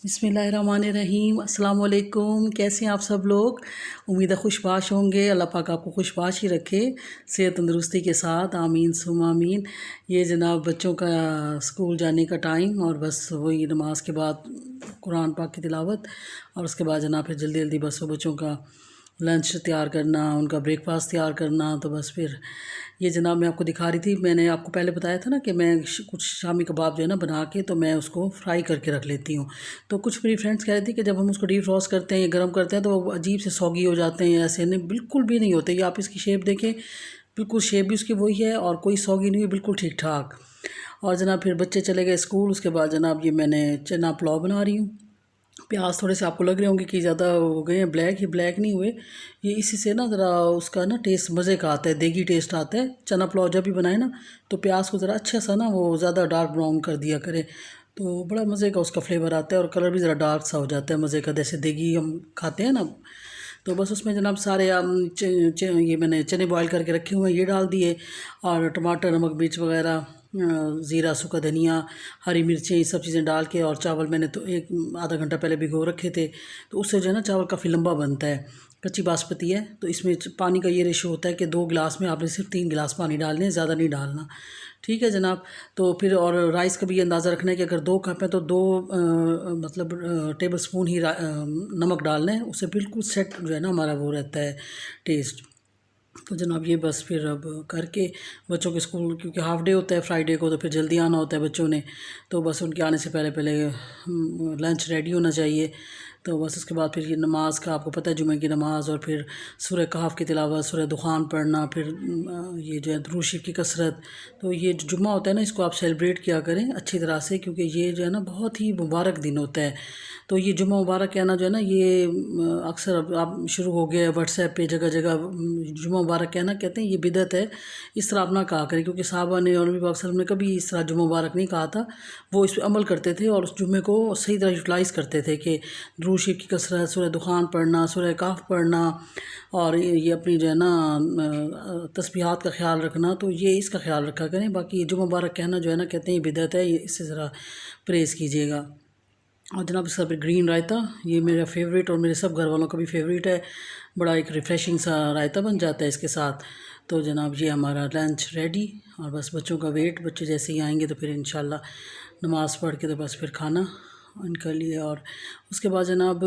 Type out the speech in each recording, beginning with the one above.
बिस्मिल्लाहिर्रहमानिर्रहीम अस्सलाम वालेकुम। कैसे हैं आप सब लोग? उम्मीद है खुशबाश होंगे। अल्लाह पाक आपको खुशबाश ही रखे, सेहत तंदुरुस्ती के साथ, आमीन सुम आमीन। ये जनाब बच्चों का स्कूल जाने का टाइम और बस वही नमाज के बाद कुरान पाक की तिलावत और उसके बाद जनाब फिर जल्दी जल्दी बस वो बच्चों का लंच तैयार करना, उनका ब्रेकफास्ट तैयार करना। तो बस फिर ये जनाब मैं आपको दिखा रही थी, मैंने आपको पहले बताया था ना कि मैं कुछ शामी कबाब जो है ना बना के तो मैं उसको फ्राई करके रख लेती हूँ। तो कुछ मेरी फ्रेंड्स कह रही थी कि जब हम उसको डीप फ्रॉस्ट करते हैं या गर्म करते हैं तो वो अजीब से सौगी हो जाते हैं, ऐसे नहीं, बिल्कुल भी नहीं होते। ये आप इसकी शेप देखें, बिल्कुल शेप भी उसकी वही है और कोई सौगी नहीं हुई, बिल्कुल ठीक ठाक। और जनाब फिर बच्चे चले गए स्कूल। उसके बाद जनाब ये मैंने चना पुलाव बना रही हूँ। प्याज थोड़े से आपको लग रहे होंगे कि ज़्यादा हो गए हैं ब्लैक, ही ब्लैक नहीं हुए। ये इसी से ना ज़रा उसका ना टेस्ट मज़े का आता है, देगी टेस्ट आता है। चना पुलाव जब भी बनाए ना तो प्याज को ज़रा अच्छा सा ना वो ज़्यादा डार्क ब्राउन कर दिया करें, तो बड़ा मज़े का उसका फ्लेवर आता है और कलर भी ज़रा डार्क सा हो जाता है मज़े का, जैसे देगी हम खाते हैं ना। तो बस उसमें जनाब सारे ये मैंने चने बॉईल करके रखे हुए हैं, ये डाल दिए। और टमाटर, नमक, मिर्च वगैरह, ज़ीरा, सूखा धनिया, हरी मिर्चें, ये सब चीज़ें डाल के। और चावल मैंने तो एक आधा घंटा पहले भिगो रखे थे, तो उससे जो है ना चावल काफ़ी लंबा बनता है। कच्ची बासमती है तो इसमें पानी का ये रेशो होता है कि 2 गिलास में आपने सिर्फ 3 गिलास पानी डालने हैं, ज़्यादा नहीं डालना। ठीक है जनाब। तो फिर और राइस का भी ये अंदाज़ा रखना है कि अगर 2 कप है तो 2 मतलब टेबल स्पून ही नमक डालना है, उससे बिल्कुल सेट जो है ना हमारा वो रहता है टेस्ट। तो जनाब ये बस फिर अब करके बच्चों के स्कूल, क्योंकि हाफ़ डे होता है फ्राइडे को, तो फिर जल्दी आना होता है बच्चों ने, तो बस उनके आने से पहले पहले लंच रेडी होना चाहिए। तो बस उसके बाद फिर ये नमाज का आपको पता है, जुमे की नमाज़, और फिर सूरह कहफ की तिलावत, सूरह दुखान पढ़ना, फिर ये जो है दुरूद शरीफ की कसरत। तो ये जो जुम्मा होता है ना, इसको आप सेलिब्रेट किया करें अच्छी तरह से, क्योंकि ये जो है ना बहुत ही मुबारक दिन होता है। तो ये जुम्मा मुबारक कहना जो है ना, ये अक्सर अब आप शुरू हो गया है व्हाट्सएप पे जगह जगह जुम्मा मुबारक कहना, कहते हैं ये बिदअत है। इस तरह आप ना कहा करें, क्योंकि साहबा ने और नबी पाक सल्लल्लाहु अलैहि वसल्लम ने कभी इस तरह जुम्मा मुबारक नहीं कहा था। वो इस पर अमल करते थे और उस जुम्मे को सही तरह यूटिलाइज़ करते थे कि दुरूद शरीफ की कसरत, सूरह दुखान पढ़ना, सूरह कहफ पढ़ना, और ये अपनी जो है ना तस्बीहात का ख्याल रखना। तो ये इसका ख्याल रखा करें। बाकी जुम्मा मुबारक कहना जो है ना, कहते हैं ये बिदअत है, ये इससे ज़रा परहेज़ कीजिएगा। और जनाब इसका फिर ग्रीन रायता, ये मेरा फेवरेट और मेरे सब घर वालों का भी फेवरेट है। बड़ा एक रिफ़्रेशिंग सा रायता बन जाता है इसके साथ। तो जनाब ये हमारा लंच रेडी, और बस बच्चों का वेट, बच्चे जैसे ही आएंगे तो फिर इंशाल्लाह नमाज़ पढ़ के तो बस फिर खाना उनके लिए। और उसके बाद जनाब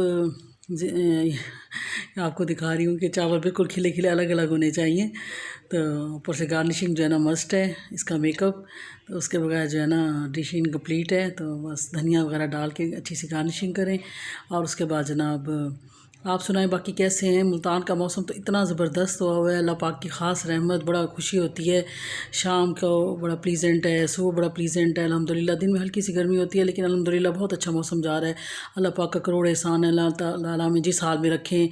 आपको दिखा रही हूँ कि चावल बिल्कुल खिले खिले अलग अलग होने चाहिए। तो ऊपर से गार्निशिंग जो है ना मस्ट है इसका मेकअप, तो उसके बगैर जो है ना डिश इनकम्प्लीट है। तो बस धनिया वगैरह डाल के अच्छी सी गार्निशिंग करें। और उसके बाद जनाब आप सुनाएं बाकी कैसे हैं? मुल्तान का मौसम तो इतना ज़बरदस्त हुआ हुआ है, अल्लाह पाक की ख़ास रहमत, बड़ा खुशी होती है। शाम को बड़ा प्लीजेंट है, सुबह बड़ा प्लीजेंट है अल्हम्दुलिल्लाह। दिन में हल्की सी गर्मी होती है, लेकिन अल्हम्दुलिल्लाह बहुत अच्छा मौसम जा रहा है। अल्लाह पाक का करोड़ एहसान है, अल्लाह ताला हमें जिस हाल में रखें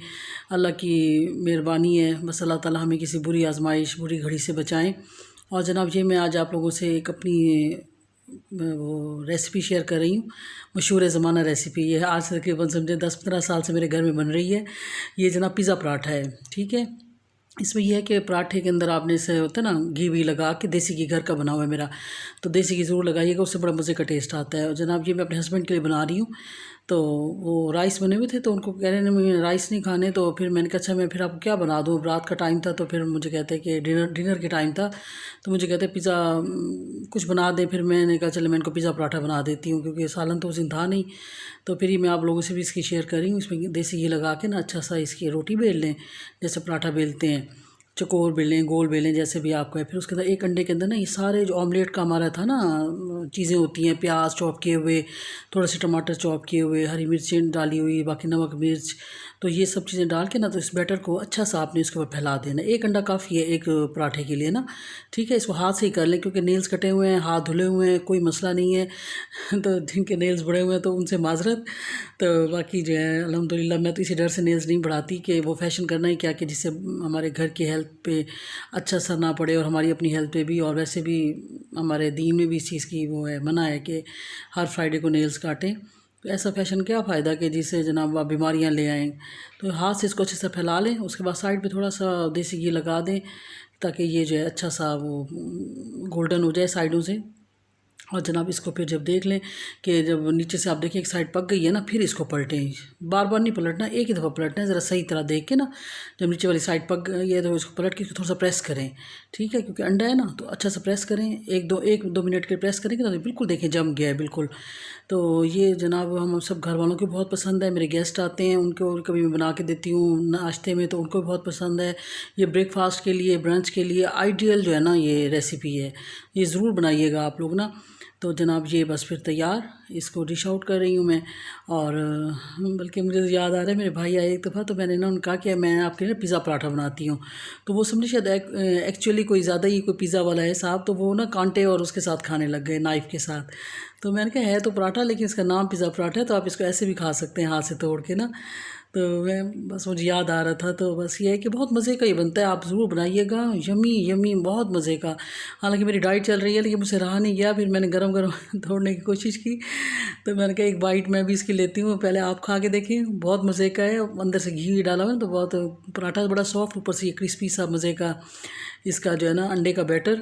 अल्लाह की मेहरबानी है। बस अल्लाह ताला हमें किसी बुरी आजमाइश, बुरी घड़ी से बचाएँ। और जनाब ये मैं आज आप लोगों से एक अपनी वो रेसिपी शेयर कर रही हूँ, मशहूर ज़माना रेसिपी। ये आज से तकरीबन समझे 10-15 साल से मेरे घर में बन रही है। ये जनाब पिज़्ज़ा पराठा है। ठीक है, इसमें यह है कि पराठे के अंदर आपने से होता है ना घी भी लगा के, देसी घी घर का बना हुआ है मेरा, तो देसी घी ज़रूर लगाइएगा, उससे बड़ा मज़े का टेस्ट आता है। और जनाब ये मैं अपने हस्बैंड के लिए बना रही हूँ। तो वो राइस बने हुए थे, तो उनको कह रहे हैं राइस नहीं खाने, तो फिर मैंने कहा अच्छा मैं फिर आपको क्या बना दूँ, रात का टाइम था। तो फिर मुझे कहते हैं कि डिनर के टाइम था, तो मुझे कहते हैं पिज़्ज़ा कुछ बना दें। फिर मैंने कहा चलो मैं इनको पिज़्ज़ा पराठा बना देती हूँ, क्योंकि सालन तो उस दिन था नहीं। तो फिर ये मैं आप लोगों से भी इसकी शेयर कर रही हूँ। इसमें देसी घी लगा के ना अच्छा सा इसकी रोटी बेल लें, जैसे पराठा बेलते हैं, चकोर बेलें, गोल बेलें, जैसे भी आपको है। फिर उसके अंदर एक अंडे के अंदर ना ये सारे जो ऑमलेट का हमारा था ना चीज़ें होती हैं, प्याज चॉप किए हुए, थोड़े से टमाटर चॉप किए हुए, हरी मिर्चें डाली हुई, बाकी नमक मिर्च, तो ये सब चीज़ें डाल के ना तो इस बैटर को अच्छा सा आपने इसके ऊपर फैला देना। एक अंडा काफ़ी है एक पराठे के लिए ना। ठीक है, इसको हाथ से ही कर लें, क्योंकि नेल्स कटे हुए हैं, हाथ धुले हुए हैं, कोई मसला नहीं है। तो जिनके नेल्स बड़े हुए हैं तो उनसे माजरत। तो बाकी जो है अल्हम्दुलिल्लाह मैं तो इसी डर से नेल्स नहीं बढ़ाती कि वो फैशन करना ही क्या, कि जिससे हमारे घर की हेल्थ पे अच्छा असर ना पड़े और हमारी अपनी हेल्थ पे भी। और वैसे भी हमारे दीन में भी इस चीज़ की वो है, मना है कि हर फ्राइडे को नेल्स काटें। तो ऐसा फैशन क्या फ़ायदा कि जिससे जनाब आप बीमारियाँ ले आएँ। तो हाथ से इसको अच्छे से फैला लें, उसके बाद साइड पे थोड़ा सा देसी घी लगा दें, ताकि ये जो है अच्छा सा वो गोल्डन हो जाए साइडों से। और जनाब इसको फिर जब देख लें कि जब नीचे से आप देखें एक साइड पक गई है ना, फिर इसको पलटें। बार बार नहीं पलटना, एक ही दफ़ा पलटना है, ज़रा सही तरह देख के ना। जब नीचे वाली साइड पक गई है तो इसको पलट के थोड़ा सा प्रेस करें, ठीक है, क्योंकि अंडा है ना, तो अच्छा सा प्रेस करें। एक दो मिनट के प्रेस करेंगे ना तो बिल्कुल देखें जम गया है बिल्कुल। तो ये जनाब हम सब घर वालों को बहुत पसंद है। मेरे गेस्ट आते हैं उनको कभी मैं बना के देती हूँ नाश्ते में, तो उनको भी बहुत पसंद है। ये ब्रेकफास्ट के लिए, ब्रंच के लिए आइडियल जो है ना ये रेसिपी है, ये ज़रूर बनाइएगा आप लोग ना। तो जनाब ये बस फिर तैयार, इसको डिश आउट कर रही हूँ मैं। और बल्कि मुझे याद आ रहा है, मेरे भाई आए एक दफ़ा, तो मैंने ना उनका कि मैं आपके लिए पिज़्ज़ा पराठा बनाती हूँ। तो वो समझे शायद एक्चुअली कोई ज़्यादा ही कोई पिज़्ज़ा वाला है साहब, तो वो ना कांटे और उसके साथ खाने लग गए नाइफ़ के साथ। तो मैंने कहा है तो पराठा, लेकिन इसका नाम पिज़्ज़ा पराठा है, तो आप इसको ऐसे भी खा सकते हैं हाथ से तोड़ के ना। तो मैं बस मुझे याद आ रहा था। तो बस ये है कि बहुत मज़े का ही बनता है, आप ज़रूर बनाइएगा। यमी यमी बहुत मज़े का। हालांकि मेरी डाइट चल रही है लेकिन मुझसे रहा नहीं गया, फिर मैंने गरम गरम तोड़ने की कोशिश की। तो मैंने कहा एक बाइट मैं भी इसकी लेती हूँ, पहले आप खा के देखें, बहुत मज़े का है। अंदर से घी डाला हुआ है तो बहुत, पराठा बड़ा सॉफ्ट, ऊपर से ये क्रिस्पी सा मज़े का इसका जो है ना अंडे का बैटर।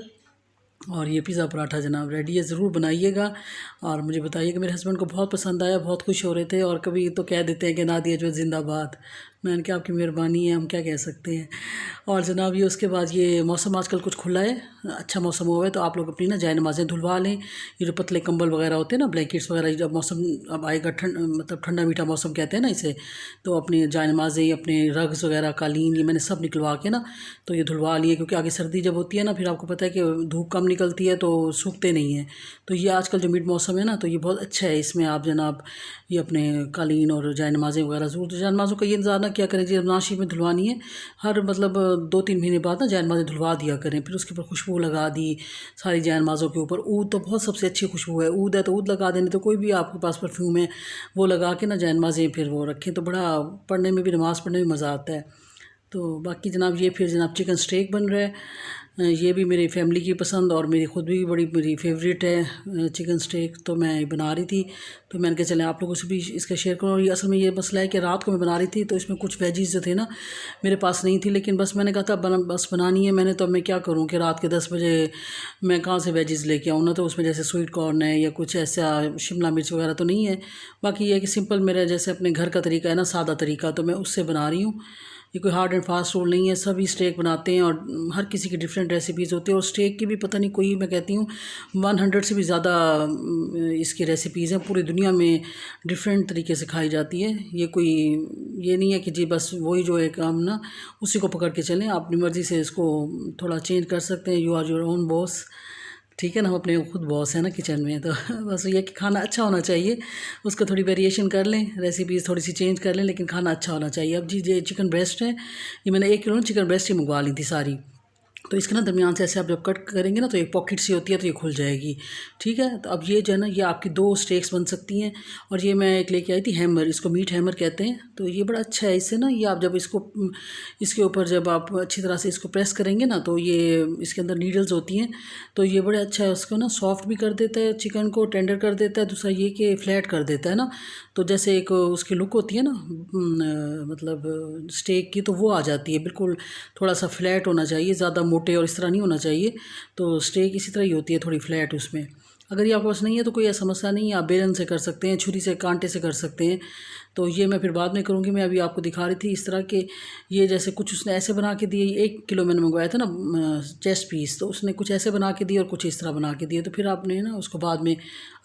और ये पिज़्ज़ा पराठा जनाब रेडी है, ज़रूर बनाइएगा। और मुझे बताइए कि मेरे हस्बैंड को बहुत पसंद आया, बहुत खुश हो रहे थे। और कभी तो कह देते हैं कि नादिया जो जिंदाबाद। मैंने कहा आपकी मेहरबानी है, हम क्या कह सकते हैं। और जनाब ये उसके बाद ये मौसम आजकल कुछ खुला है, अच्छा मौसम हुआ है, तो आप लोग अपनी ना जाए नमाज़ें धुलवा लें। ये जो पतले कंबल वगैरह होते हैं ना, ब्लैंकेट्स वगैरह, जब मौसम अब आएगा मतलब ठंडा मीठा मौसम कहते हैं ना इसे, तो अपनी जाए नमाज़ें, अपने रग्स वगैरह, कालीन, ये मैंने सब निकलवा के ना तो ये धुलवा लिए। क्योंकि आगे सर्दी जब होती है ना, फिर आपको पता है कि धूप कम निकलती है तो सूखते नहीं हैं। तो ये आजकल जो मिड मौसम है ना, तो ये बहुत अच्छा है। इसमें आप जनाब ये अपने कालीन और जाए नमाज़ें वगैरह ज़रूर, तो जाए नमाज़ों का ये इंतज़ार ना क्या करें जी, नाशी में धुलवानी है हर मतलब 2-3 महीने बाद ना जाए नमाज़ें धुलवा दिया करें। फिर उसके ऊपर खुशबू लगा दी सारी जाए नमाज़ों के ऊपर। ऊद तो बहुत सबसे अच्छी खुशबू है, ऊद है तो ऊद लगा देने, तो कोई भी आपके पास परफ्यूम है वो लगा के ना जाए नमाज़ें फिर वो रखें, तो बड़ा पढ़ने में भी, नमाज़ पढ़ने में मज़ा आता है। तो बाकी जनाब ये फिर जनाब चिकन स्टेक बन रहा है। ये भी मेरी फैमिली की पसंद और मेरी ख़ुद भी बड़ी मेरी फेवरेट है चिकन स्टेक। तो मैं बना रही थी, तो मैंने कहा चले आप लोगों से भी इसका शेयर करूँ। और ये असल में ये मसला है कि रात को मैं बना रही थी तो इसमें कुछ वेजीज़ जो थे ना मेरे पास नहीं थी, लेकिन बस मैंने कहा था बस बनानी है मैंने, तो मैं क्या करूँ कि रात के 10 बजे मैं कहाँ से वेजीज़ लेके आऊँ ना। तो उसमें जैसे स्वीट कॉर्न है या कुछ ऐसा शिमला मिर्च वगैरह तो नहीं है। बाकी ये है कि सिंपल मेरा जैसे अपने घर का तरीका है ना, सादा तरीका, तो मैं उससे बना रही हूँ। ये कोई हार्ड एंड फास्ट रूल नहीं है, सभी स्टेक बनाते हैं और हर किसी की डिफरेंट रेसिपीज़ होती है। और स्टेक की भी पता नहीं कोई, मैं कहती हूँ 100 से भी ज़्यादा इसकी रेसिपीज़ हैं पूरी दुनिया में, डिफरेंट तरीके से खाई जाती है। ये कोई ये नहीं है कि जी बस वही जो है काम ना उसी को पकड़ के चलें, आप अपनी मर्ज़ी से इसको थोड़ा चेंज कर सकते हैं। You are your own boss, ठीक है ना, हम अपने खुद बॉस हैं ना किचन में। तो बस ये कि खाना अच्छा होना चाहिए, उसको थोड़ी वेरिएशन कर लें, रेसिपीज़ थोड़ी सी चेंज कर लें, लेकिन खाना अच्छा होना चाहिए। अब जी ये चिकन ब्रेस्ट है, ये मैंने 1 किलो चिकन ब्रेस्ट ही मंगवा ली थी सारी। तो इसके ना दरमियान से ऐसे आप जब कट करेंगे ना तो एक पॉकेट सी होती है, तो ये खुल जाएगी, ठीक है। तो अब ये जो है ना ये आपकी 2 स्टेक्स बन सकती हैं। और ये मैं एक लेके आई थी हैमर, इसको मीट हैमर कहते हैं। तो ये बड़ा अच्छा है, इससे ना ये आप जब इसको इसके ऊपर जब आप अच्छी तरह से इसको प्रेस करेंगे ना तो ये इसके अंदर नीडल्स होती हैं, तो ये बड़ा अच्छा है, उसको ना सॉफ्ट भी कर देता है, चिकन को टेंडर कर देता है। दूसरा ये कि फ्लैट कर देता है ना, तो जैसे एक उसकी लुक होती है ना मतलब स्टेक की, तो वो आ जाती है बिल्कुल। थोड़ा सा फ्लैट होना चाहिए, ज़्यादा मोटे और इस तरह नहीं होना चाहिए। तो स्टेक इसी तरह ही होती है, थोड़ी फ्लैट उसमें। अगर ये आपके पास नहीं है तो कोई ऐसा मसला नहीं है, आप बेलन से कर सकते हैं, छुरी से, कांटे से कर सकते हैं। तो ये मैं फिर बाद में करूँगी, मैं अभी आपको दिखा रही थी इस तरह के। ये जैसे कुछ उसने ऐसे बना के दिए, 1 किलो मैंने मंगवाया था ना चेस्ट पीस, तो उसने कुछ ऐसे बना के दिए और कुछ इस तरह बना के दिए। तो फिर आपने ना उसको बाद में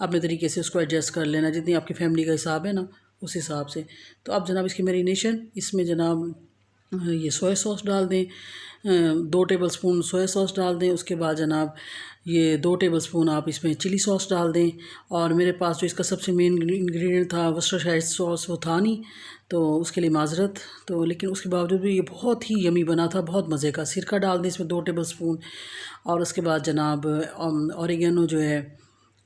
अपने तरीके से उसको एडजस्ट कर लेना, जितनी आपकी फैमिली का हिसाब है ना उस हिसाब से। तो अब जनाब इसकी मैरिनेशन, इसमें जनाब ये सोया सॉस डाल दें, 2 टेबलस्पून सोया सॉस डाल दें। उसके बाद जनाब ये 2 टेबलस्पून आप इसमें चिली सॉस डाल दें। और मेरे पास जो इसका सबसे मेन इंग्रेडिएंट था वर्सेस्टाइर सॉस, वो था नहीं, तो उसके लिए माजरत। तो लेकिन उसके बावजूद भी ये बहुत ही यमी बना था, बहुत मज़े का। सिरका डाल दें इसमें 2 टेबलस्पून। और उसके बाद जनाब ऑरिगेनो जो है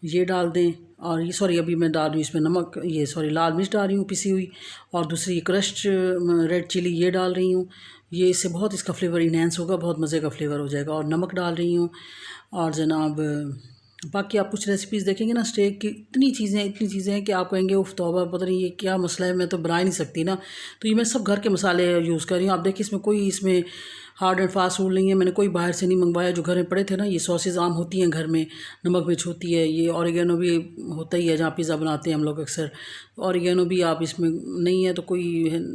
ये डाल दें। और ये सॉरी अभी मैं डाल रही हूँ इसमें नमक, ये सॉरी लाल मिर्च डाल रही हूँ पिसी हुई। और दूसरी क्रश्ड रेड चिली ये डाल रही हूँ, ये इससे बहुत इसका फ्लेवर इन्हेंस होगा, बहुत मज़े का फ्लेवर हो जाएगा। और नमक डाल रही हूँ। और जनाब बाकी आप कुछ रेसिपीज़ देखेंगे ना स्टेक की, इतनी चीज़ें हैं कि आप कहेंगे उफ तौबा, पता नहीं ये क्या मसला है, मैं तो बना ही नहीं सकती ना। तो ये मैं सब घर के मसाले यूज़ कर रही हूँ। आप देखिए इसमें कोई इसमें हार्ड एंड फास्ट रूल नहीं है। मैंने कोई बाहर से नहीं मंगवाया, जो घर में पड़े थे ना, ये सॉसेज आम होती हैं घर में, नमक मिर्च होती है, ये ऑरिगेनो भी होता ही है जहाँ पिज़्ज़ा बनाते हैं हम लोग अक्सर। ऑरिगेनो भी आप इसमें नहीं है तो कोई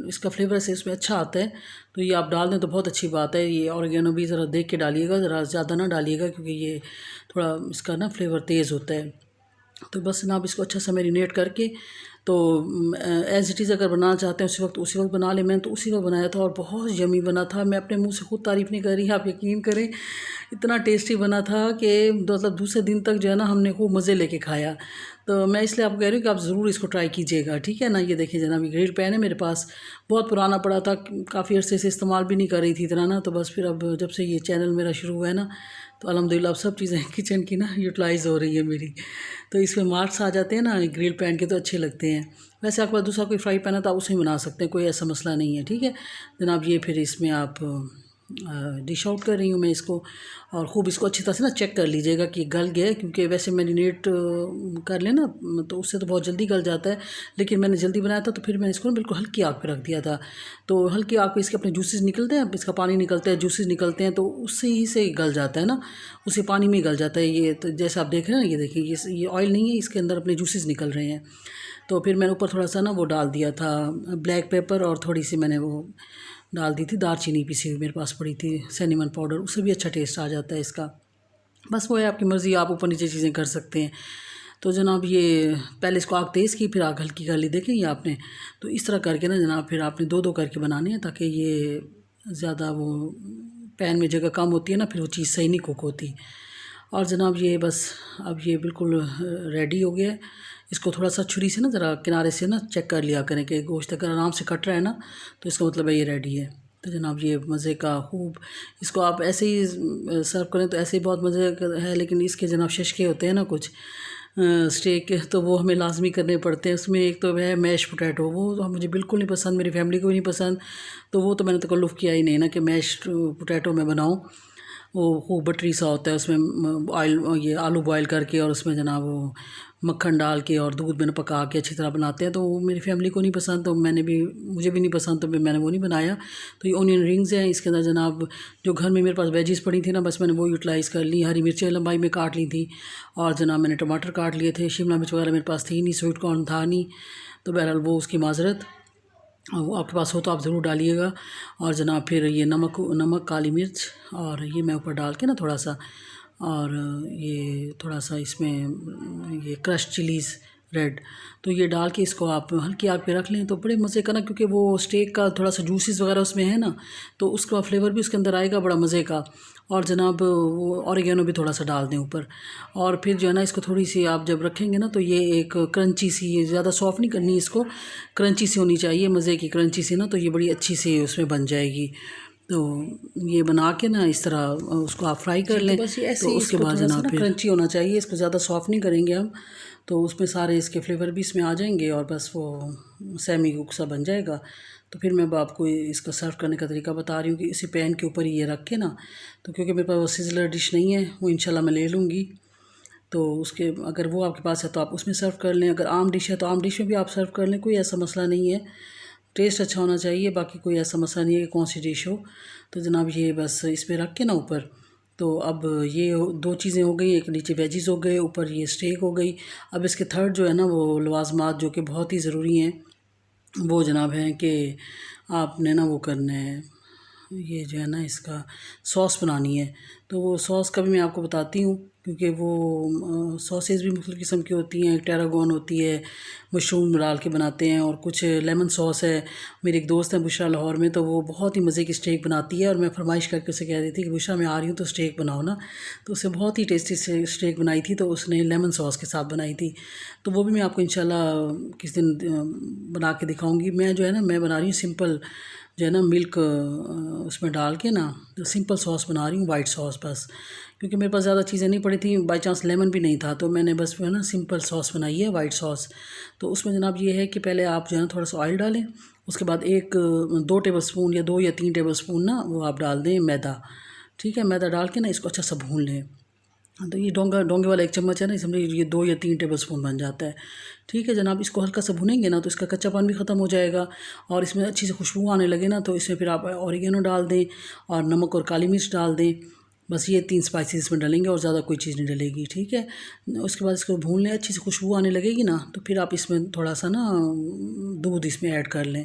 इसका फ्लेवर से इसमें अच्छा आता है, तो ये आप डाल दें तो बहुत अच्छी बात है। ये ऑरिगेनो भी ज़रा देख के डालिएगा, ज़रा ज़्यादा ना डालिएगा क्योंकि ये थोड़ा इसका ना फ्लेवर तेज़ होता है। तो बस ना आप इसको अच्छा सा मैरिनेट करके, तो एज़ इट इज़ अगर बनाना चाहते हैं उसी वक्त बना लें। मैंने तो उसी वक्त बनाया था और बहुत यमी बना था। मैं अपने मुंह से खुद तारीफ़ नहीं कर रही, आप यकीन करें, इतना टेस्टी बना था कि मतलब दूसरे दिन तक जो है ना हमने खूब मज़े लेके खाया। तो मैं इसलिए आपको कह रही हूँ कि आप ज़रूर इसको ट्राई कीजिएगा, ठीक है ना। ये देखिए जनाब, ये ग्रिल पैन है मेरे पास, बहुत पुराना पड़ा था, काफ़ी अर्से से इस्तेमाल भी नहीं कर रही थी इतना ना। तो बस फिर अब जब से ये चैनल मेरा शुरू हुआ है ना, तो अल्हम्दुलिल्लाह अब सब चीज़ें किचन की ना यूटिलाइज़ हो रही है मेरी। तो इसमें मार्क्स आ जाते हैं ना ग्रिल पैन के, तो अच्छे लगते हैं। वैसे आपके पास दूसरा कोई फ्राई पैन है तो आप उसमें बना सकते हैं, कोई ऐसा मसला नहीं है, ठीक है जनाब। ये फिर इसमें आप डिश आउट कर रही हूँ मैं इसको, और ख़ूब इसको अच्छी तरह से ना चेक कर लीजिएगा कि गल गया है, क्योंकि वैसे मैरिनेट कर लेना तो उससे तो बहुत जल्दी गल जाता है, लेकिन मैंने जल्दी बनाया था तो फिर मैंने इसको बिल्कुल हल्की आग पे रख दिया था। तो हल्की आग पे इसके अपने जूसेस निकलते हैं, इसका पानी निकलता है, जूसेस निकलते हैं, तो उससे ही से गल जाता है ना, उसी पानी में गल जाता है ये। तो जैसे आप देख रहे हैं ना, ये देखिए, ये ऑयल नहीं है, इसके अंदर अपने जूसेस निकल रहे हैं। तो फिर मैंने ऊपर थोड़ा सा ना वो डाल दिया था ब्लैक पेपर, और थोड़ी सी मैंने वो डाल दी थी दालचीनी पिसी हुई, मेरे पास पड़ी थी, सिनेमन पाउडर, उससे भी अच्छा टेस्ट आ जाता है इसका। बस वो है आपकी मर्ज़ी, आप ऊपर नीचे चीज़ें कर सकते हैं। तो जनाब ये पहले इसको आग तेज़ की, फिर आग हल्की कर ली, देखें ये आपने। तो इस तरह करके ना जनाब फिर आपने दो दो करके बनाने हैं, ताकि ये ज़्यादा वो पैन में जगह कम होती है ना, फिर वो चीज़ सही नहीं कुक होती। और जनाब ये बस अब ये बिल्कुल रेडी हो गया है। इसको थोड़ा सा छुरी से ना ज़रा किनारे से ना चेक कर लिया करें कि गोश्त अगर आराम से कट रहा है ना, तो इसका मतलब है ये रेडी है। तो जनाब ये मज़े का खूब, इसको आप ऐसे ही सर्व करें तो ऐसे ही बहुत मज़े का है, लेकिन इसके जनाब शशके होते हैं ना कुछ स्टेक, तो वो हमें लाजमी करने पड़ते हैं। उसमें एक तो है मैश पोटैटो, वो तो मुझे बिल्कुल नहीं पसंद, मेरी फैमिली को भी नहीं पसंद, तो वो तो मैंने तकल्लुफ़ किया ही नहीं ना कि मैश पोटैटो में बनाऊँ। वो बटरी सा होता है, उसमें ऑयल, ये आलू बॉयल करके और उसमें जनाब वो मक्खन डाल के और दूध में पका के अच्छी तरह बनाते हैं, तो वो मेरी फैमिली को नहीं पसंद, तो मुझे भी नहीं पसंद, तो मैंने वो नहीं बनाया। तो ये ऑनियन रिंग्स हैं, इसके अंदर जनाब जो घर में मेरे पास वेजिस पड़ी थी ना, बस मैंने वो यूटिलाइज़ कर ली। हरी मिर्चें लंबाई में काट ली थी, और जनाब मैंने टमाटर काट लिए थे, शिमला मिर्च वगैरह मेरे पास थी नहीं, स्वीट कॉर्न था नहीं, तो बहरहाल वो उसकी माजरत, वो आपके पास हो तो आप ज़रूर डालिएगा। और जनाब फिर ये नमक, काली मिर्च, और ये मैं ऊपर डाल के ना थोड़ा सा, और ये थोड़ा सा इसमें ये क्रश चिलीज़ रेड, तो ये डाल के इसको आप हल्की आग पे रख लें तो बड़े मज़े का ना, क्योंकि वो स्टेक का थोड़ा सा जूसेस वगैरह उसमें है ना, तो उसका फ्लेवर भी उसके अंदर आएगा बड़ा मज़े का। और जनाब वो ऑरिगेनो भी थोड़ा सा डाल दें ऊपर, और फिर जो है ना इसको थोड़ी सी आप जब रखेंगे ना, तो ये एक क्रंची सी, ज़्यादा सॉफ्ट नहीं करनी इसको, क्रंची सी होनी चाहिए, मज़े की क्रंची सी ना, तो ये बड़ी अच्छी सी उसमें बन जाएगी। तो ये बना के ना इस तरह उसको आप फ्राई कर लें, बस ऐसे तो उसके बाद जनाब फिर क्रंची होना चाहिए, इसको ज़्यादा सॉफ्ट नहीं करेंगे हम, तो उसमें सारे इसके फ्लेवर भी इसमें आ जाएंगे, और बस वो सेमी कुक सा बन जाएगा। तो फिर मैं आपको इसको सर्व करने का तरीका बता रही हूँ कि इसी पैन के ऊपर ही ये रख के ना, तो क्योंकि मेरे पास वो सिजलर डिश नहीं है, वो इंशाल्लाह मैं ले लूँगी, तो उसके अगर वो आपके पास है तो आप उसमें सर्व कर लें, अगर आम डिश है तो आम डिश में भी आप सर्व कर लें, कोई ऐसा मसला नहीं है, टेस्ट अच्छा होना चाहिए, बाकी कोई ऐसा मसला नहीं है कि कौन सी डिश हो। तो जनाब ये बस इस पर रख के ना ऊपर, तो अब ये दो चीज़ें हो गई, एक नीचे वेजिस हो गए, ऊपर ये स्टेक हो गई। अब इसके थर्ड जो है ना वो लवाजमात जो कि बहुत ही ज़रूरी हैं, वो जनाब हैं कि आपने ना वो करना है, ये जो है ना इसका सॉस बनानी है। तो वो सॉस का भी मैं आपको बताती हूँ, क्योंकि वो सॉसेज भी मुख्तलिफ़ किस्म की होती हैं, टेरागोन होती है, मशरूम डाल के बनाते हैं, और कुछ लेमन सॉस है। मेरी एक दोस्त है बुशरा लाहौर में, तो वो बहुत ही मज़े की स्टेक बनाती है, और मैं फरमाइश करके उसे कह रही थी कि बुशरा मैं आ रही हूँ तो स्टेक बनाओ ना, तो उसे बहुत ही टेस्टी से स्टेक बनाई थी, तो उसने लेमन सॉस के साथ बनाई थी। तो वो भी मैं आपको इंशाल्लाह किस दिन बना के दिखाऊँगी। मैं जो है ना मैं बना रही हूँ सिंपल, जो है ना मिल्क उसमें डाल के ना, तो सिंपल सॉस बना रही हूँ, वाइट सॉस बस, क्योंकि मेरे पास ज़्यादा चीज़ें नहीं पड़ी थी, बाई चांस लेमन भी नहीं था, तो मैंने बस जो है ना सिंपल सॉस बनाई है, वाइट सॉस। तो उसमें जनाब ये है कि पहले आप जो है ना थोड़ा सा ऑयल डालें, उसके बाद 2 टेबल स्पून या 2 या 3 टेबल स्पून ना वो आप डाल दें मैदा, ठीक है, मैदा डाल के ना इसको अच्छा सा भून लें। तो ये डोंगे वाला 1 चम्मच है ना, इसमें ये 2 या 3 टेबल स्पून बन जाता है। ठीक है जनाब, इसको हल्का सा भुनेंगे ना तो इसका कच्चापन भी ख़त्म हो जाएगा और इसमें अच्छी से खुशबू आने लगे ना, तो इसमें फिर आप ऑरिगेनो डाल दें और नमक और काली मिर्च डाल दें। बस ये 3 स्पाइसेस इसमें डालेंगे और ज़्यादा कोई चीज़ नहीं डलेगी। ठीक है, उसके बाद इसको भून लें, अच्छी से खुशबू आने लगेगी ना, तो फिर आप इसमें थोड़ा सा ना दूध इसमें ऐड कर लें।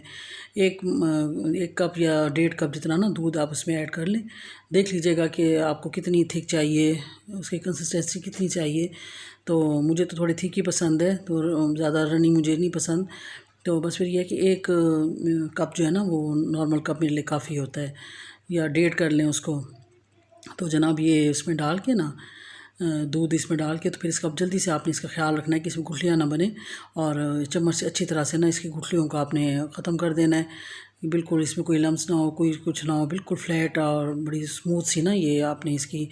1 कप या 1.5 कप जितना ना दूध आप उसमें ऐड कर लें। देख लीजिएगा कि आपको कितनी थिक चाहिए, उसकी कंसिस्टेंसी कितनी चाहिए। तो मुझे तो थोड़ी थिक ही पसंद है, तो ज़्यादा रनी मुझे नहीं पसंद। तो बस फिर ये है कि 1 कप जो है ना वो नॉर्मल कप मेरे लिए काफ़ी होता है, या 1.5 कर लें उसको। तो जनाब ये इसमें डाल के ना दूध इसमें डाल के, तो फिर इसका जल्दी से आपने इसका ख्याल रखना है कि इसमें गुठलियाँ ना बने, और चम्मच से अच्छी तरह से ना इसकी गुठलियों को आपने ख़त्म कर देना है। बिल्कुल इसमें कोई लम्स ना हो, कोई कुछ ना हो, बिल्कुल फ्लैट और बड़ी स्मूथ सी ना ये आपने इसकी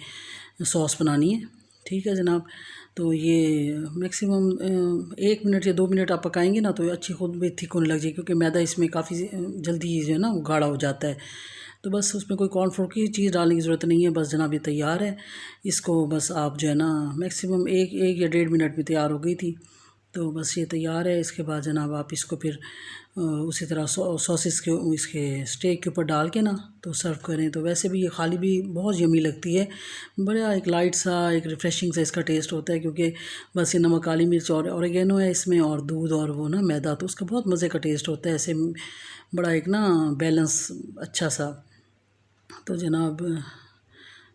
सॉस बनानी है। ठीक है जनाब, तो ये मैक्सिमम 1 मिनट या 2 मिनट आप पकाएंगे ना तो अच्छी खुद भी थिक होने लग जाएगी, क्योंकि मैदा इसमें काफ़ी जल्दी जो है ना वो गाढ़ा हो जाता है। तो बस उसमें कोई कॉर्नफ्लोर की चीज़ डालने की ज़रूरत नहीं है। बस जनाब ये तैयार है। इसको बस आप जो है ना मैक्सिमम 1 या 1.5 मिनट में तैयार हो गई थी। तो बस ये तैयार है। इसके बाद जनाब आप इसको फिर उसी तरह सॉसेस के इसके स्टेक के ऊपर डाल के ना तो सर्व करें। तो वैसे भी ये खाली भी बहुत यमी लगती है, बड़ा एक लाइट सा एक रिफ़्रेशिंग सा इसका टेस्ट होता है, क्योंकि बस ये नमक, काली मिर्च और ऑरिगेनो है इसमें, और दूध और वो ना मैदा, तो उसका बहुत मज़े का टेस्ट होता है ऐसे, बड़ा एक ना बैलेंस अच्छा सा। तो जनाब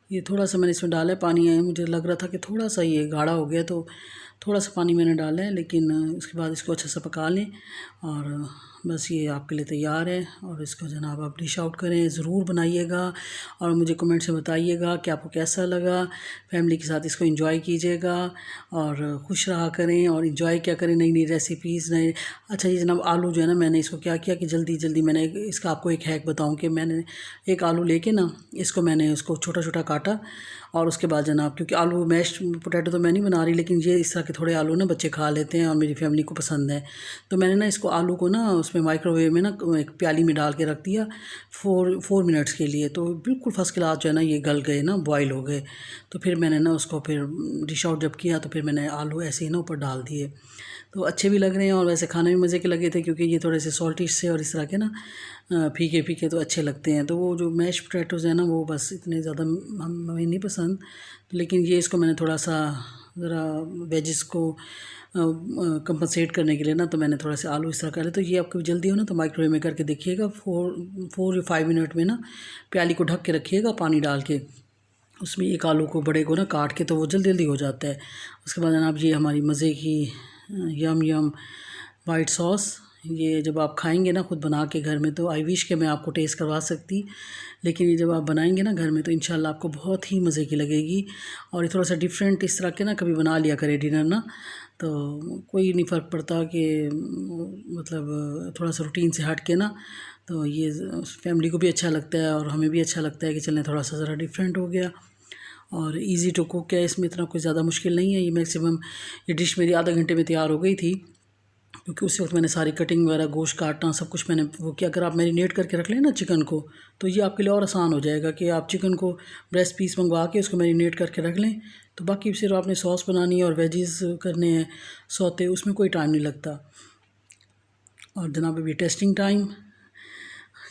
ये थोड़ा सा मैंने इसमें डाला है पानी है, मुझे लग रहा था कि थोड़ा सा ये गाढ़ा हो गया, तो थोड़ा सा पानी मैंने डाला है, लेकिन उसके बाद इसको अच्छा सा पका लें और बस ये आपके लिए तैयार है। और इसको जनाब आप डिश आउट करें, ज़रूर बनाइएगा और मुझे कमेंट से बताइएगा कि आपको कैसा लगा। फैमिली के साथ इसको एंजॉय कीजिएगा और खुश रहा करें और एंजॉय क्या करें नई नई रेसिपीज़ नए। अच्छा ये जनाब आलू जो है ना, मैंने इसको क्या किया कि जल्दी जल्दी मैंने इसका आपको एक हैक बताऊं कि मैंने एक आलू लेके ना इसको मैंने इसको छोटा छोटा काटा, और उसके बाद जनाब क्योंकि आलू मैश पोटैटो तो मैं नहीं बना रही, लेकिन ये इस तरह के थोड़े आलू ना बच्चे खा लेते हैं और मेरी फैमिली को पसंद है। तो मैंने ना इसको आलू को ना उसमें माइक्रोवेव में ना एक प्याली में डाल के रख दिया 4 मिनट्स के लिए। तो बिल्कुल फर्स्ट क्लास जो है ना ये गल गए ना, बॉयल हो गए। तो फिर मैंने ना उसको फिर डिश आउट जब किया तो फिर मैंने आलू ऐसे ही ना ऊपर डाल दिए। तो अच्छे भी लग रहे हैं और वैसे खाने में मज़े के लगे थे, क्योंकि ये थोड़े से सॉल्टी से और इस तरह के ना फीके फीके तो अच्छे लगते हैं। तो वो जो मैश पोटैटोज़ है ना वो बस इतने ज़्यादा हमें नहीं पसंद, लेकिन ये इसको मैंने थोड़ा सा ज़रा वेजिस को कंपनसेट करने के लिए ना तो मैंने थोड़ा सा आलू इस तरह कर लिया। तो ये आपको जल्दी हो ना तो माइक्रोवेव में करके देखिएगा, 4 या 5 मिनट में ना प्याली को ढक के रखिएगा पानी डाल के, उसमें एक आलू को बड़े को ना काट के, तो वो जल्दी जल्दी हो जाता है। उसके बाद जनाब ये हमारी मज़े की यम यम वाइट सॉस, ये जब आप खाएंगे ना खुद बना के घर में, तो आई विश के मैं आपको टेस्ट करवा सकती, लेकिन ये जब आप बनाएंगे ना घर में तो इंशाल्लाह आपको बहुत ही मज़े की लगेगी। और ये थोड़ा सा डिफरेंट इस तरह के ना कभी बना लिया करें डिनर ना, तो कोई नहीं फ़र्क पड़ता कि मतलब थोड़ा सा रूटीन से हट के ना, तो ये फैमिली को भी अच्छा लगता है और हमें भी अच्छा लगता है कि चलें थोड़ा सा ज़रा डिफरेंट हो गया। और इजी टू कुक है, इसमें इतना कोई ज़्यादा मुश्किल नहीं है। ये मैक्सिमम ये डिश मेरी आधा घंटे में तैयार हो गई थी, क्योंकि उसी वक्त मैंने सारी कटिंग वगैरह गोश्त काटना सब कुछ मैंने वो किया। अगर आप मैरिनेट करके रख लें ना चिकन को, तो ये आपके लिए और आसान हो जाएगा कि आप चिकन को ब्रेस्ट पीस मंगवा के उसको मैरिनेट करके रख लें, तो बाकी सिर्फ आपने सॉस बनानी है और वेजीज करने हैं सौते, उसमें कोई टाइम नहीं लगता। और जनाब अभी टेस्टिंग टाइम,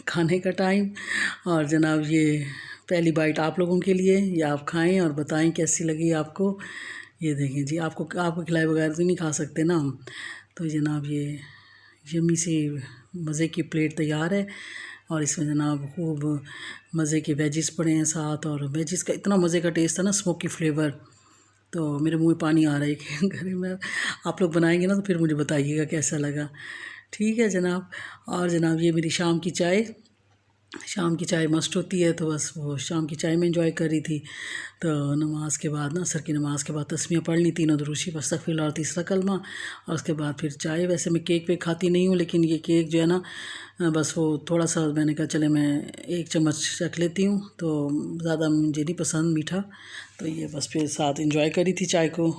खाने का टाइम, और जनाब ये पहली बाइट आप लोगों के लिए, ये आप खाएं और बताएं कैसी लगी आपको। ये देखें जी, आपको खिलाए बगैर तो नहीं खा सकते ना हम। तो जनाब ये यम्मी सी मज़े की प्लेट तैयार है, और इसमें जनाब खूब मज़े के वेजिस पड़े हैं साथ, और वेजिस का इतना मज़े का टेस्ट है ना, स्मोकी फ्लेवर, तो मेरे मुँह में पानी आ रहा है कि घर में आप लोग बनाएंगे ना तो फिर मुझे बताइएगा कैसा लगा। ठीक है जनाब। और जनाब ये मेरी शाम की चाय, शाम की चाय मस्ट होती है, तो बस वो शाम की चाय में एंजॉय कर रही थी। तो नमाज के बाद ना, असर की नमाज़ के बाद तस्मीयाँ पढ़ ली, तीनों दुरूशी अस्तगफिरुल्लाह और तीसरा कलमा, और उसके बाद फिर चाय। वैसे मैं केक वेक खाती नहीं हूँ, लेकिन ये केक जो है ना बस वो थोड़ा सा मैंने कहा चले मैं 1 चम्मच रख लेती हूँ, तो ज़्यादा मुझे नहीं पसंद मीठा, तो ये बस फिर साथ एंजॉय करी थी चाय को।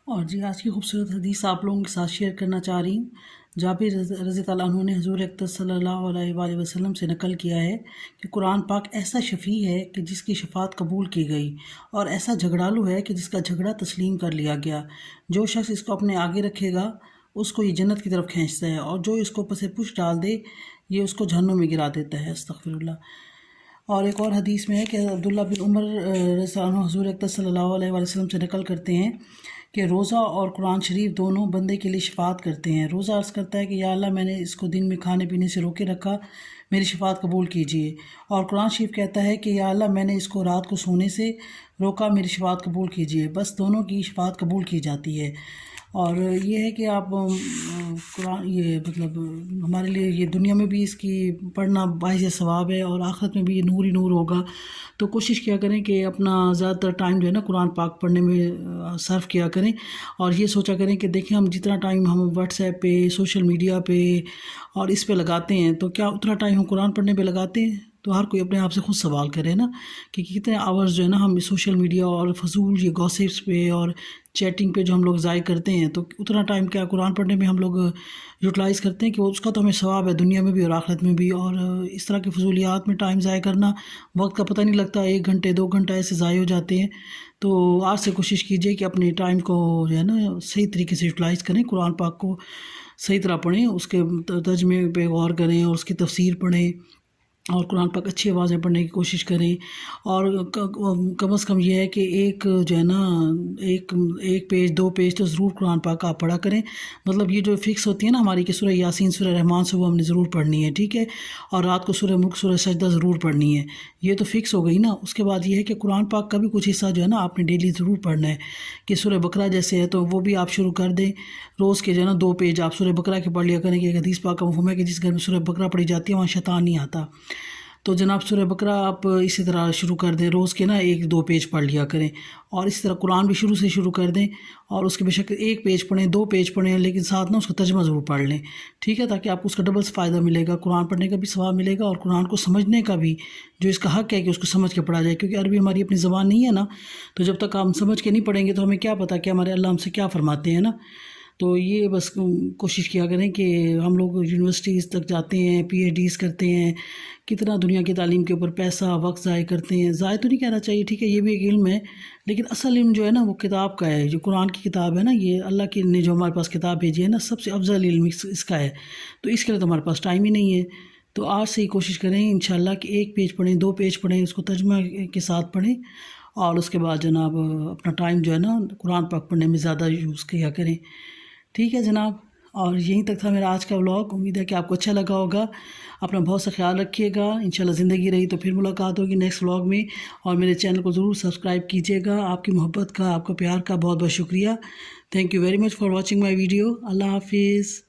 और जी आज की खूबसूरत हदीस आप लोगों के साथ शेयर करना चाह रही हूँ। जाबिर रज़ी ताला अन्हु ने हुज़ूर अक़दस सल्लल्लाहु अलैहि वसल्लम से नकल किया है कि कुरान पाक ऐसा शफ़ी है कि जिसकी शफ़ात कबूल की गई, और ऐसा झगड़ालू है कि जिसका झगड़ा तस्लीम कर लिया गया। जो शख्स इसको अपने आगे रखेगा उसको ये जन्नत की तरफ खींचता है, और जो इसको पसे पुश डाल दे ये उसको जहन्नुम में गिरा देता है। अस्तग़फ़िरुल्लाह। और एक और हदीस में है कि अब्दुल्ला बिन उमर हुज़ूर अक़दस सल्लल्लाहु अलैहि वसल्लम से नकल करते हैं कि रोज़ा और कुरान शरीफ दोनों बंदे के लिए शफ़ात करते हैं। रोज़ा अर्ज़ करता है कि या अल्लाह मैंने इसको दिन में खाने पीने से रोके रखा, मेरी शफ़ात कबूल कीजिए। और कुरान शरीफ कहता है कि या अल्लाह मैंने इसको रात को सोने से रोका, मेरी शफ़ात कबूल कीजिए। बस दोनों की शफ़ात कबूल की जाती है। और ये है कि आप कुरान ये मतलब हमारे लिए ये दुनिया में भी इसकी पढ़ना बाइज़ सवाब है, और आखिरत में भी ये नूर ही नूर होगा। तो कोशिश किया करें कि अपना ज़्यादातर टाइम जो है ना कुरान पाक पढ़ने में सर्व किया करें। और ये सोचा करें कि देखिए हम जितना टाइम हम व्हाट्सएप पे, सोशल मीडिया पे और इस पे लगाते हैं, तो क्या उतना टाइम हम कुरान पढ़ने पे लगाते हैं? तो हर कोई अपने आप से खुद सवाल करे ना कि कितने आवर्स जो है ना हम सोशल मीडिया और फजूल ये गॉसिप्स पे और चैटिंग पे जो हम लोग ज़ाय करते हैं, तो उतना टाइम क्या कुरान पढ़ने में हम लोग यूटिलाइज़ करते हैं कि उसका तो हमें सवाब है दुनिया में भी और आखिरत में भी। और इस तरह की फजूलियात में टाइम ज़ाय करना, वक्त का पता नहीं लगता, 1 घंटे 2 घंटा ऐसे ज़ाय हो जाते हैं। तो आज से कोशिश कीजिए कि अपने टाइम को जो है ना सही तरीके से यूटिलाइज़ करें, कुरान पाक को सही तरह पढ़ें, उसके तर्जमे पे गौर करें और उसकी तफसीर पढ़ें, और कुरान पाक अच्छी आवाज़ में पढ़ने की कोशिश करें। और कम से कम ये है कि एक जो है ना एक पेज 2 पेज तो ज़रूर कुरान पाक का आप पढ़ा करें। मतलब ये जो फ़िक्स होती है ना हमारी कि सूरह यासीन, सूरह रहमान सुबह हमने ज़रूर पढ़नी है, ठीक है, और रात को सूरह मुल्क, सूरह सजदा ज़रूर पढ़नी है, ये तो फ़िक्स हो गई ना। उसके बाद ये है कि कुरान पाक का भी कुछ हिस्सा जो है ना आपने डेली ज़रूर पढ़ना है। कि सूरह बकरा जैसे है तो वो भी आप शुरू कर दें, रोज़ के जो है ना 2 पेज आप सूरह बकरा के पढ़ लिया करें। कि एक हदीस पाक का मफ़हूम है कि जिस घर में सूरह बकरा पढ़ी जाती है वहाँ शैतान नहीं आता। तो जनाब सूरह बकरा आप इसी तरह शुरू कर दें, रोज़ के ना 1-2 पेज पढ़ लिया करें। और इसी तरह कुरान भी शुरू से शुरू कर दें, और उसके बेशक 1 पेज पढ़ें, 2 पेज पढ़ें, लेकिन साथ ना उसका तर्जुमा ज़रूर पढ़ लें, ठीक है, ताकि आपको उसका डबल फ़ायदा मिलेगा। कुरान पढ़ने का भी सवाब मिलेगा और कुरान को समझने का भी, जो इसका हक़ है कि उसको समझ के पढ़ा जाए। क्योंकि अरबी हमारी अपनी ज़बान नहीं है ना, तो जब तक हम समझ के नहीं पढ़ेंगे तो हमें क्या पता कि हमारे अल्लाह हमसे क्या फ़रमाते हैं ना। तो ये बस कोशिश किया करें कि हम लोग यूनिवर्सिटीज़ तक जाते हैं, पीएचडीज़ करते हैं, कितना दुनिया की तालीम के ऊपर पैसा वक्त ज़ाय करते हैं। ज़ाय तो नहीं कहना चाहिए, ठीक है, ये भी एक इल्म है, लेकिन असल इल्म जो है ना वो किताब का है, जो कुरान की किताब है ना, ये अल्लाह की ने जो हमारे पास किताब भेजी है ना, सबसे अफजल इल्म इसका है। तो इसके लिए तो हमारे पास टाइम ही नहीं है। तो आज से ही कोशिश करें इंशाल्लाह कि 1 पेज पढ़ें, 2 पेज पढ़ें, उसको तर्जुमा के साथ पढ़ें, और उसके बाद जनाब अपना टाइम जो है ना कुरान पाक पढ़ने में ज़्यादा यूज़ किया करें, ठीक है जनाब। और यहीं तक था मेरा आज का व्लॉग। उम्मीद है कि आपको अच्छा लगा होगा। अपना बहुत सा ख्याल रखिएगा। इंशाल्लाह ज़िंदगी रही तो फिर मुलाकात होगी नेक्स्ट व्लॉग में। और मेरे चैनल को ज़रूर सब्सक्राइब कीजिएगा। आपकी मोहब्बत का, आपका प्यार का बहुत बहुत शुक्रिया। Thank you very much for watching my video. अल्लाह हाफिज़।